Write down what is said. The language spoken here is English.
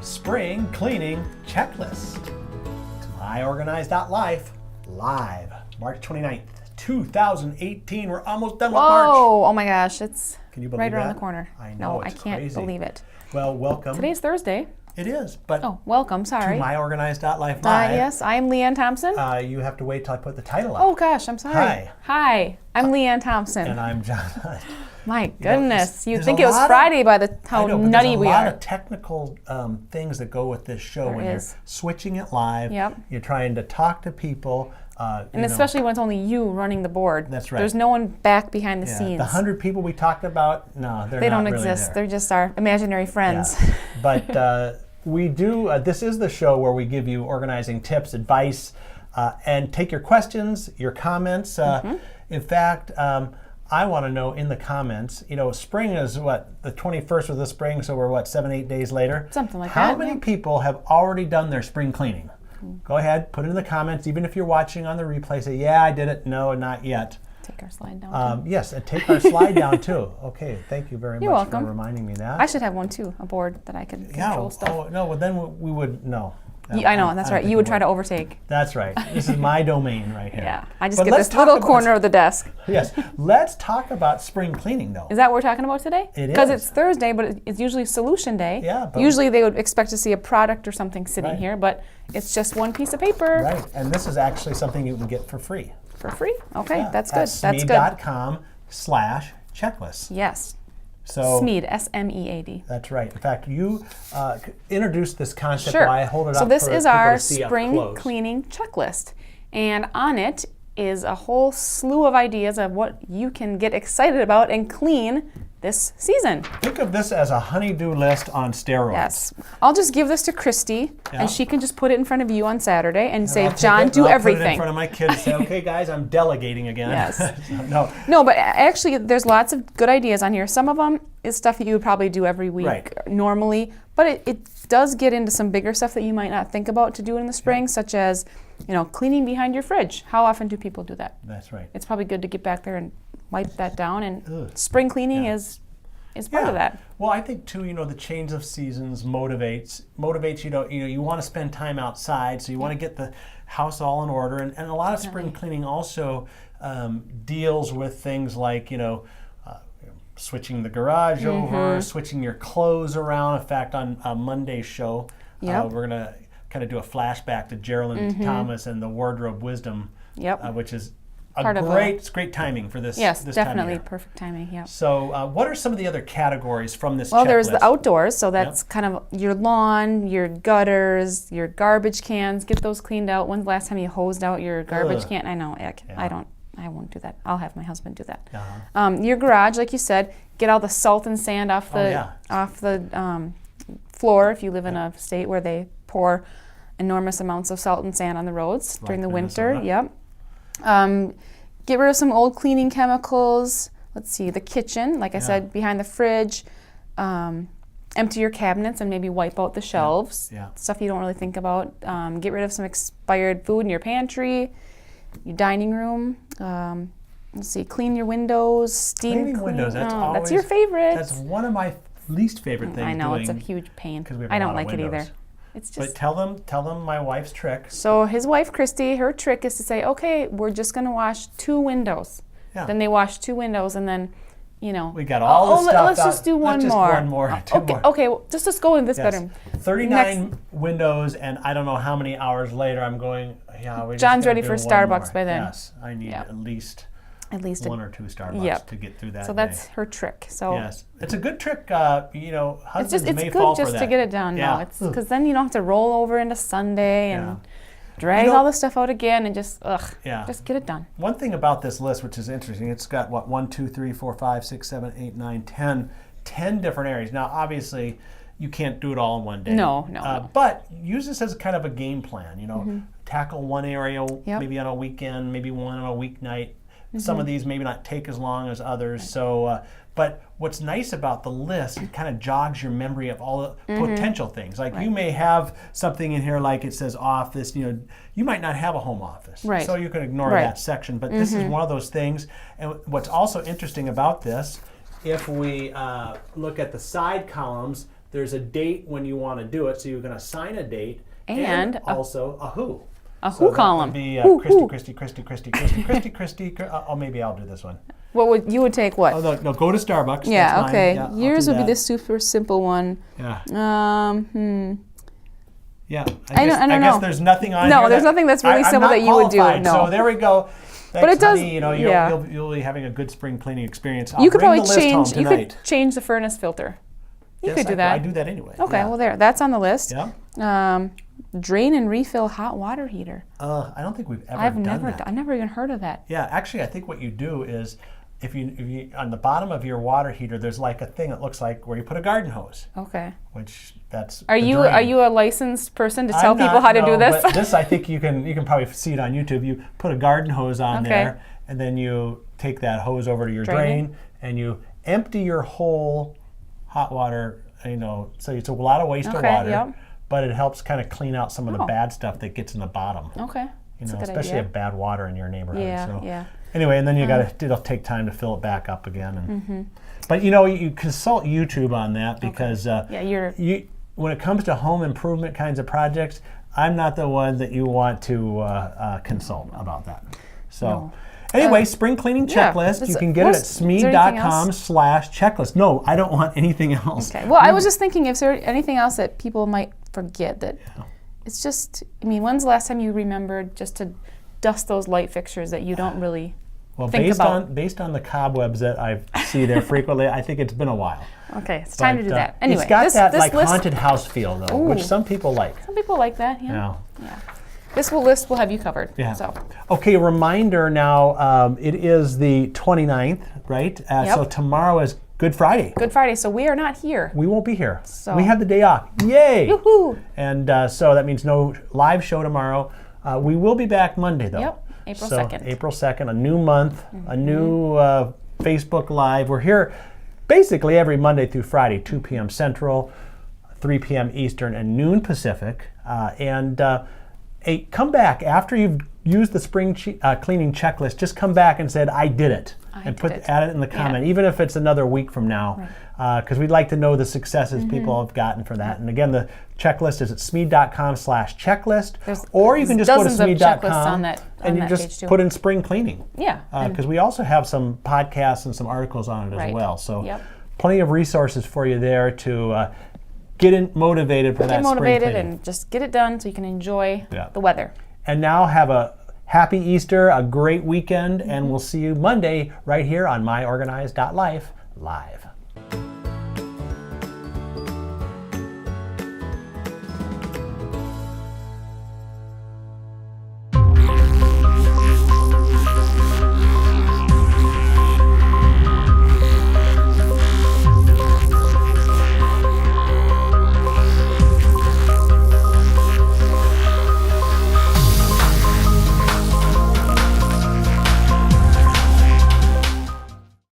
Spring Cleaning Checklist. It's myOrganized.life, live, March 29th, 2018. We're almost done with March. Oh my gosh, it's Can you believe right around that? the corner. I know, No, it's I can't crazy. believe it. Well, welcome. Today's Thursday. It is, but Oh, welcome, sorry. to myOrganized.life live. Yes, I'm Leanne Thompson. You have to wait till I put the title up. Oh gosh, I'm sorry. Hi. Hi, I'm Leanne Thompson. And I'm John. My goodness, you'd there's think a it was lot of- Friday by the how I know, but nutty we there's a lot are. of technical things that go with this show There when is. you're switching it live. Yep. You're trying to talk to people. And especially when it's only you running the board. That's right. There's no one back behind the scenes. The 100 people we talked about, no, They not don't really exist. there. They're just our imaginary friends. Yeah. But we do, this is the show where we give you organizing tips, advice, and take your questions, your comments. In fact, I want to know in the comments, spring is what, the 21st of the spring, so we're what, 7-8 days later? Something like How that, many yeah. people have already done their spring cleaning? Go ahead, put it in the comments. Even if you're watching on the replay, say, yeah, I did it. No, not yet. Take our slide down. Yes, and take our slide down too. Okay, thank you very You're much welcome. for reminding me that. I should have one too, a board that I could control stuff. Oh, no, well then we would, no. I know, that's don't right. think You would we try to overtake. That's right. This is my domain right here. Yeah, I just But get let's this little talk about- corner of the desk. Yes, let's talk about spring cleaning though. Is that what we're talking about today? It Because is. it's Thursday, but it's usually solution day. Yeah, but- Usually they would expect to see a product or something sitting Right. here, but it's just one piece of paper Right, and this is actually something you can get for free. for free. Okay, Yeah, that's at good. That's good. SMEAD.com/checklist. Yes. So SMEAD, S-M-E-A-D. that's right. In fact, you introduced this concept. Sure. Why I hold it So up this for is people our to see up spring close. cleaning checklist. And on it is a whole slew of ideas of what you can get excited about and clean this season. Think of this as a honey-do list on steroids. Yes. I'll just give this to Christy, Yeah. and she can just put it in front of you on Saturday and say, I'll take John, it, do and I'll everything. Put it in front of my kids and say, okay, guys, I'm delegating again. Yes. No. No, but actually, there's lots of good ideas on here. Some of them is stuff that you would probably do every week Right. normally, but it does get into some bigger stuff that you might not think about to do in the spring, such as, cleaning behind your fridge. How often do people do that? That's right. It's probably good to get back there and wipe that down. And Ugh. spring cleaning Yeah. is part of that. Well, I think too, the change of seasons motivates you. You want to spend time outside, so you want to get the house all in order. And a lot of spring cleaning also deals with things like switching the garage over, switching your clothes around. In fact, on Monday's show, Yep. we're gonna kind of do a flashback to Geraldine Thomas and the wardrobe wisdom, Yep. which is Part of it's great timing for this. Yes, this time of definitely year. perfect timing. Yeah. So, what are some of the other categories from this Well, checklist? there's the outdoors, so that's kind of your lawn, your gutters, your garbage cans. Get those cleaned out. When's the last time you hosed out your garbage Ugh. can? I know. Yeah. I won't do that. I'll have my husband do that. Uh-huh. Your garage, like you said, get all the salt and sand off the floor. If you live in a state where they pour enormous amounts of salt and sand on the roads during the winter. Minnesota. Yep. Get rid of some old cleaning chemicals. Let's see, the kitchen, like I said, behind the fridge. Empty your cabinets and maybe wipe out the shelves. Yeah. Stuff you don't really think about. Get rid of some expired food in your pantry, your dining room. Let's see, clean your windows, steam Cleaning windows, that's that's your favorite. That's one of my least favorite things. I know, it's a doing, huge pain. 'cause we have I a don't lot of like it either. windows. It's But just tell them my wife's trick. so his wife Christy, her trick is to say, okay, we're just gonna wash 2 windows. Yeah. Then they wash 2 windows, and then We got all the stuff let's out. just do one Let's just more. one more, two okay, more. okay, well, just let's go in this Yes. bedroom. 39 windows, and I don't know how many hours later I'm going. Yeah, we just John's gotta ready do for one Starbucks more. by then. Yes, I need Yeah. at least At least one or two Starbucks Yep. to get through that. so that's her trick. So day. Yes, it's a good trick. Husbands it's may fall good for just that. to get it done. Yeah. No, it's because then you don't have to roll over into Sunday and Yeah. drag You know- all the stuff out again and just Yeah. just get it done. One thing about this list, which is interesting, it's got 1, 2, 3, 4, 5, 6, 7, 8, 9, 10 different areas. Now, obviously, you can't do it all in one day. No. But use this as kind of a game plan. Tackle one area Yep. maybe on a weekend, maybe one on a weeknight. Some of these maybe not take as long as others. So, but what's nice about the list, it kind of jogs your memory of all the potential things. Like you may have something in here like it says office. You might not have a home office, Right. so you can ignore Right. that section. But this is one of those things. And what's also interesting about this, if we look at the side columns, there's a date when you want to do it, so you're going to assign a date and also a who. A who column. Be Who, Christy. Oh, maybe I'll do this one. What you would take what? Oh, no, go to Starbucks. Yeah, That's okay. mine. Yeah, Yours would be that. the super simple one. Yeah. Yeah, I don't guess know. there's nothing on No, here there's nothing that's really simple that you would do. qualified, No. So there we go. Thanks, But it does. honey. Yeah. You'll be having a good spring cleaning experience. You could bring probably the list home change. You tonight. could change the furnace filter. You Yes, could do that. I do that anyway. Okay, yeah. well there, that's on the list. Yeah. Drain and refill hot water heater. I don't think we've ever I've done never, that. I've never even heard of that. Yeah, actually, I think what you do is, if you on the bottom of your water heater, there's like a thing that looks like where you put a garden hose. Okay. Which that's. Are the you drain. a licensed person to tell I'm people not, how to no, do this? But this, I think you can probably see it on YouTube. You put a garden hose on Okay. there, and then you take that hose over to your drain, and you empty your whole hot water. So it's a lot of waste of water, yep. but it helps kind of clean out some of the Oh. bad stuff that gets in the bottom. Okay. That's a good Especially idea. if bad water in your neighborhood. Yeah, so. yeah. Anyway, and then it'll take time to fill it back up again. And, But you consult YouTube on that because when it comes to home improvement kinds of projects, I'm not the one that you want to consult about that. So. No. Anyway, spring cleaning checklist. You can get it at smead.com/checklist. No, I don't want anything else. Okay. Well, I was just thinking, if there anything else that people might forget, that it's just, when's the last time you remembered just to dust those light fixtures that you don't really think about? Based on the cobwebs that I see there frequently, I think it's been a while. Okay, it's time to do that. Anyway, it's got this that list, haunted house feel though, which some people like. Some people like that. Yeah. Yeah. This list will have you covered. Yeah. So. Okay, reminder now, it is the 29th, right? So tomorrow is Good Friday. Good Friday, so we are not here. We won't be here. So. We have the day off. Yay! Yoo-hoo! And so that means no live show tomorrow. We will be back Monday though. Yep, April so 2nd. April 2nd, a new month, a new Facebook Live. We're here basically every Monday through Friday, 2 p.m. Central, 3 p.m. Eastern, and noon Pacific. Come back after you've used the spring cleaning checklist. Just come back and said, I did it. Add it in the comment, even if it's another week from now, because we'd like to know the successes people have gotten for that. And again, the checklist is at smead.com/checklist, or you can just go to smead.com and you just put in spring cleaning. Yeah. Because we also have some podcasts and some articles on it as well. So plenty of resources for you there to get motivated for that spring cleaning. Get motivated and just get it done so you can enjoy the weather. And now have a happy Easter, a great weekend, and we'll see you Monday right here on myOrganized.life live.